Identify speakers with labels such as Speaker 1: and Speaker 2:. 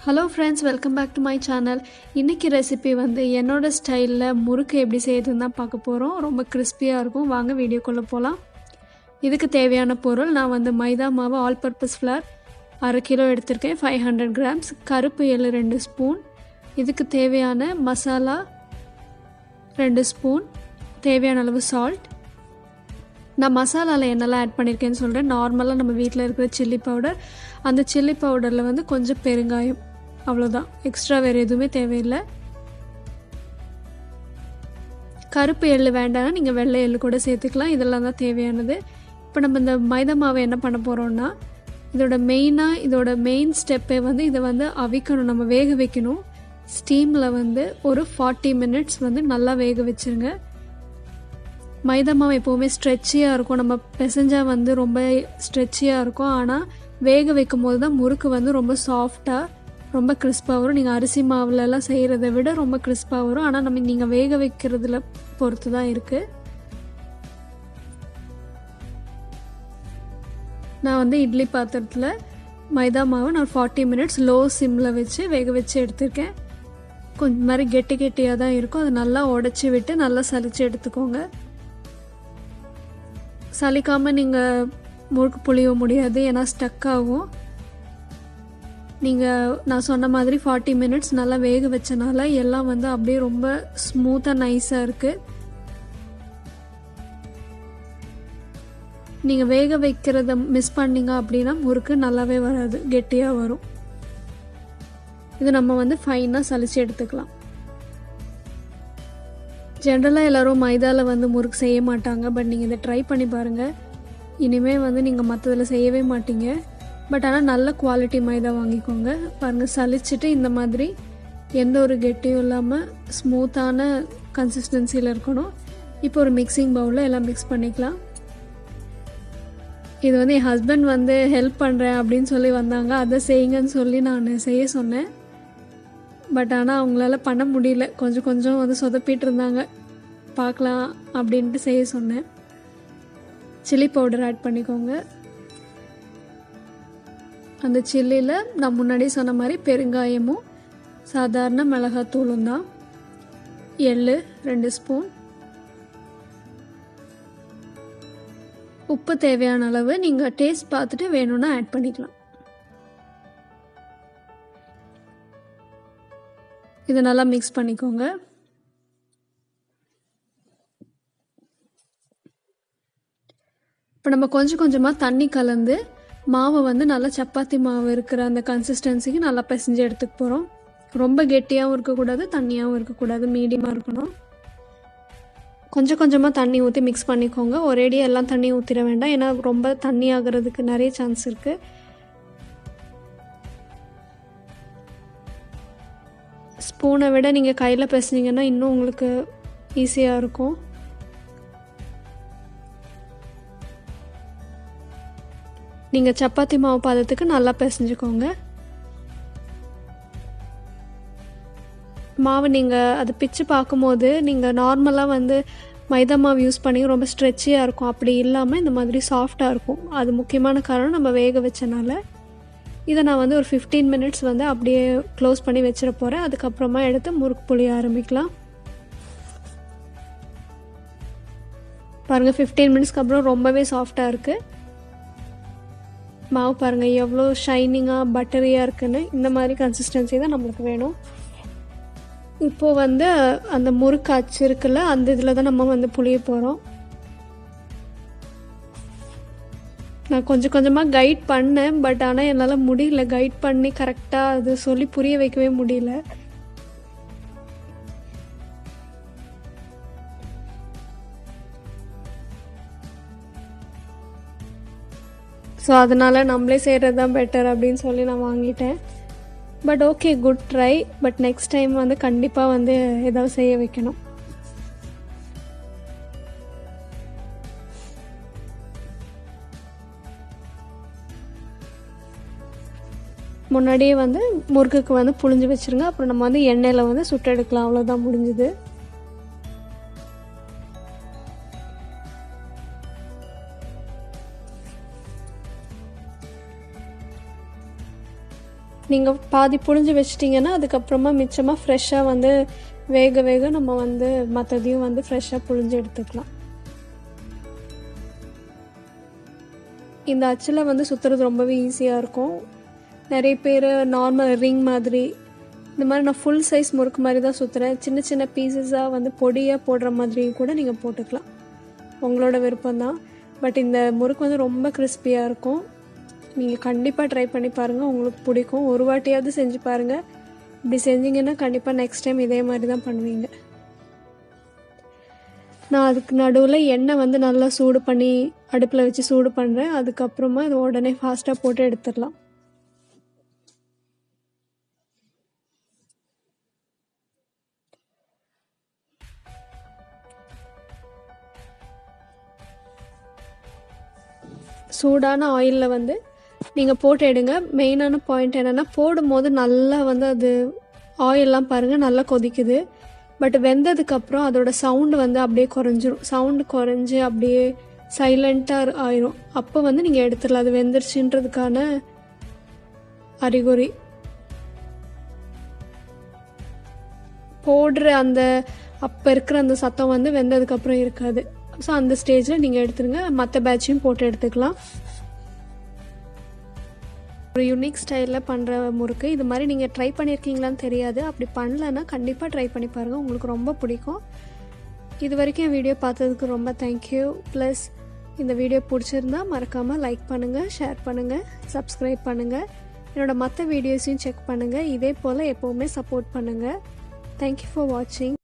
Speaker 1: Hello friends, welcome back to my channel. இன்னைக்கு recipe வந்து என்னோட ஸ்டைல்ல முறுக்கு எப்படி செய்யறதுன்னு தான் பார்க்க போறோம். ரொம்ப கிறிஸ்பியா இருக்கும். வாங்க வீடியோக்குள்ள போலாம். இதுக்கு தேவையான பொருள் நான் வந்து மைதா மாவு ஆல் பர்பஸ் ஃப்ளார் 1/2 கிலோ எடுத்துர்க்கேன். 500 grams கருப்பு எள்ளு 2 ஸ்பூன். இதுக்கு தேவையான மசாலா 2 ஸ்பூன். தேவையான அளவு salt. நான் மசாலால என்னெல்லாம் ஆட் பண்ணிருக்கேன்னு சொல்றேன். நார்மலா நம்ம வீட்ல இருக்கிற chilli powder, அந்த chilli powderல வந்து கொஞ்சம் பெருங்காயம், அவ்வளவுதான். எக்ஸ்ட்ரா வேற எதுவுமே தேவையில்லை. கருப்பு எள்ளு வேண்டாம்னா நீங்க வெள்ளை எள்ளு கூட சேர்த்துக்கலாம். இதெல்லாம் தான் தேவையானது. இப்போ நம்ம இந்த மைதா மாவை என்ன பண்ண போறோம்னா, இதோட மெயின் ஸ்டெப்பே வந்து இதை வந்து அவிக்கணும், நம்ம வேக வைக்கணும். ஸ்டீம்ல வந்து ஒரு 40 minutes வந்து நல்லா வேக வச்சிருங்க. மைதா மாவு எப்போவுமே ஸ்ட்ரெச்சியாக இருக்கும், நம்ம பிசைஞ்சா வந்து ரொம்ப ஸ்ட்ரெச்சியாக இருக்கும். ஆனால் வேக வைக்கும் போது தான் முறுக்கு வந்து ரொம்ப சாஃப்டாக ரொம்ப கிறிஸ்பாக வரும். நீங்கள் அரிசி மாவுலலாம் செய்கிறத விட ரொம்ப கிறிஸ்பாக வரும். ஆனால் நீங்கள் வேக வைக்கிறதுல பொறுத்து தான் இருக்குது. நான் வந்து இட்லி பாத்திரத்தில் மைதா மாவு நான் 40 minutes லோ சிம்மில் வச்சு வேக வச்சு எடுத்திருக்கேன். கொஞ்சம் மாதிரி கெட்டியாக தான் இருக்கும். அதை நல்லா உடச்சி விட்டு நல்லா சலிச்சு எடுத்துக்கோங்க. சலிக்காமல் நீங்கள் முறுக்கு புளிய முடியாது, ஏன்னா ஸ்டக் ஆகும். நீங்கள் நான் சொன்ன மாதிரி 40 minutes நல்லா வேக வச்சனால எல்லாம் வந்து அப்படியே ரொம்ப ஸ்மூத்தாக நைஸாக இருக்குது. நீங்கள் வேக வைக்கிறத மிஸ் பண்ணிங்க அப்படின்னா முறுக்கு நல்லாவே வராது, கெட்டியாக வரும். இது நம்ம வந்து ஃபைனாக சலிச்சு எடுத்துக்கலாம். ஜென்ரலாக எல்லோரும் மைதாவில் வந்து முறுக்கு செய்ய மாட்டாங்க. பட் நீங்கள் இதை ட்ரை பண்ணி பாருங்கள். இனிமேல் வந்து நீங்கள் மற்றதில் செய்யவே மாட்டீங்க. பட் ஆனால் நல்ல குவாலிட்டி மைதா வாங்கிக்கோங்க. பாருங்கள், சலிச்சுட்டு இந்த மாதிரி எந்த ஒரு கெட்டியும் இல்லாமல் ஸ்மூத்தான கன்சிஸ்டன்சியில் இருக்கணும். இப்போ ஒரு மிக்சிங் பவுலில் எல்லாம் மிக்ஸ் பண்ணிக்கலாம். இது வந்து என் ஹஸ்பண்ட் வந்து ஹெல்ப் பண்ணுறேன் அப்படின்னு சொல்லி வந்தாங்க, அதை செய்யுங்கன்னு சொல்லி நான் செய்ய சொன்னேன். பட் ஆனால் அவங்களால பண்ண முடியல, கொஞ்சம் வந்து சொதப்பிட்டு இருந்தாங்க. பார்க்கலாம் அப்படின்ட்டு செய்ய சொன்னேன். சில்லி பவுடர் ஆட் பண்ணிக்கோங்க. அந்த சில்லியில் நான் முன்னாடி சொன்ன மாதிரி பெருங்காயமும் சாதாரண மிளகாத்தூளும் தான். எள்ளு 2 ஸ்பூன். உப்பு தேவையான அளவு நீங்கள் டேஸ்ட் பார்த்துட்டு வேணும்னா ஆட் பண்ணிக்கலாம். இதை நல்லா மிக்ஸ் பண்ணிக்கோங்க. இப்போ நம்ம கொஞ்சமாக தண்ணி கலந்து மாவை வந்து நல்லா சப்பாத்தி மாவு இருக்கிற அந்த கன்சிஸ்டன்சிக்கு நல்லா பிசைஞ்சு எடுத்துக்க போகிறோம். ரொம்ப கெட்டியாகவும் இருக்கக்கூடாது, தண்ணியாகவும் இருக்கக்கூடாது, மீடியமாக இருக்கணும். கொஞ்சமாக தண்ணி ஊற்றி மிக்ஸ் பண்ணிக்கோங்க. ஒரேடியாக எல்லாம் தண்ணி ஊற்றிட வேண்டாம், ஏன்னா ரொம்ப தண்ணி ஆகிறதுக்கு நிறைய சான்ஸ் இருக்குது. ஸ்பூனை விட நீங்கள் கையில் பிசைஞ்சிங்கன்னா இன்னும் உங்களுக்கு ஈஸியாக இருக்கும். நீங்கள் சப்பாத்தி மாவு பதத்துக்கு நல்லா பிசைஞ்சுக்கோங்க. மாவு நீங்கள் அதை பிச்சு பார்க்கும்போது நீங்கள் நார்மலாக வந்து மைதா மாவு யூஸ் பண்ணி ரொம்ப ஸ்ட்ரெச்சியாக இருக்கும். அப்படி இல்லாமல் இந்த மாதிரி சாஃப்டாக இருக்கும். அது முக்கியமான காரணம் நம்ம வேக வச்சனால. இதை நான் வந்து ஒரு 15 minutes வந்து அப்படியே க்ளோஸ் பண்ணி வச்சிட போகிறேன். அதுக்கப்புறமா எடுத்து முறுக்கு புளிய ஆரம்பிக்கலாம். பாருங்கள், 15 minutesக்கு அப்புறம் ரொம்பவே சாஃப்டாக இருக்குது மாவு. பாருங்கள் எவ்வளோ ஷைனிங்காக பட்டரியாக இருக்குன்னு. இந்த மாதிரி கன்சிஸ்டன்சி தான் நம்மளுக்கு வேணும். இப்போது வந்து அந்த முறுக்கு அச்சு இருக்குல்ல, அந்த இதில் தான் நம்ம வந்து புளிய போகிறோம். நான் கொஞ்சமாக கைட் பண்ணேன், பட் ஆனால் என்னால் முடியல. கைட் பண்ணி கரெக்டாக அது சொல்லி புரிய வைக்கவே முடியல. ஸோ அதனால் நம்மளே செய்கிறது தான் பெட்டர் அப்படின்னு சொல்லி நான் வாங்கிட்டேன். But okay, good try. But next time வந்து கண்டிப்பாக வந்து ஏதாவது செய்ய வைக்கணும். முன்னாடியே வந்து முறுக்குக்கு வந்து புழிஞ்சு வச்சுருங்க. அப்புறம் நம்ம வந்து எண்ணெயில் வந்து சுட்டு எடுக்கலாம். அவ்வளோதான், முடிஞ்சுது. நீங்கள் பாதி புழிஞ்சு வச்சிட்டிங்கன்னா அதுக்கப்புறமா மிச்சமாக ஃப்ரெஷ்ஷாக வந்து வேக நம்ம வந்து மற்றதையும் வந்து ஃப்ரெஷ்ஷாக புழிஞ்சு எடுத்துக்கலாம். இந்த அச்சில் வந்து சுற்றுறது ரொம்பவே ஈஸியாக இருக்கும். நிறைய பேர் நார்மல் ரிங் மாதிரி இந்த மாதிரி நான் ஃபுல் சைஸ் முறுக்கு மாதிரி தான் சுற்றுறேன். சின்ன சின்ன பீசஸாக வந்து பொடியாக போடுற மாதிரி கூட நீங்கள் போட்டுக்கலாம், உங்களோட விருப்பம்தான். பட் இந்த முறுக்கு வந்து ரொம்ப கிறிஸ்பியாக இருக்கும். நீங்கள் கண்டிப்பாக ட்ரை பண்ணி பாருங்கள், உங்களுக்கு பிடிக்கும். ஒரு வாட்டியாவது செஞ்சு பாருங்கள். இப்படி செஞ்சிங்கன்னா கண்டிப்பாக நெக்ஸ்ட் டைம் இதே மாதிரி தான் பண்ணுவீங்க. நான் அதுக்கு நடுவில் எண்ணெய் வந்து நல்லா சூடு பண்ணி அடுப்பில் வச்சு சூடு பண்ணுறேன். அதுக்கப்புறமா இது உடனே ஃபாஸ்ட்டாக போட்டு எடுத்துடலாம். சூடான ஆயிலில் வந்து நீங்கள் போட்டு எடுங்க. மெயினான பாயிண்ட் என்னென்னா, போடும்போது நல்லா வந்து அது ஆயிலெலாம் பாருங்கள் நல்லா கொதிக்குது. பட் வெந்ததுக்கப்புறம் அதோட சவுண்டு வந்து அப்படியே குறைஞ்சிரும். சவுண்டு குறைஞ்சி அப்படியே சைலண்ட்டாக ஆயிரும். அப்போ வந்து நீங்கள் எடுத்துடலாம். அது வெந்துருச்சுன்றதுக்கான அறிகுறி. போடுற அந்த அப்போ இருக்கிற அந்த சத்தம் வந்து வெந்ததுக்கப்புறம் இருக்காது. ஸோ அந்த ஸ்டேஜில் நீங்கள் எடுத்துருங்க. மற்ற பேட்சையும் போட்டு எடுத்துக்கலாம். ஒரு யூனிக் ஸ்டைலில் பண்ணுற முறுக்கு இது மாதிரி நீங்கள் ட்ரை பண்ணியிருக்கீங்களான்னு தெரியாது. அப்படி பண்ணலன்னா கண்டிப்பாக ட்ரை பண்ணி பாருங்கள், உங்களுக்கு ரொம்ப பிடிக்கும். இது வரைக்கும் என் வீடியோ பார்த்ததுக்கு ரொம்ப தேங்க்யூ. ப்ளஸ் இந்த வீடியோ பிடிச்சிருந்தா மறக்காமல் லைக் பண்ணுங்கள், ஷேர் பண்ணுங்கள், சப்ஸ்கிரைப் பண்ணுங்கள். என்னோடய மற்ற வீடியோஸையும் செக் பண்ணுங்கள். இதே போல் எப்போவுமே சப்போர்ட் பண்ணுங்கள். தேங்க்யூ ஃபார் வாட்சிங்.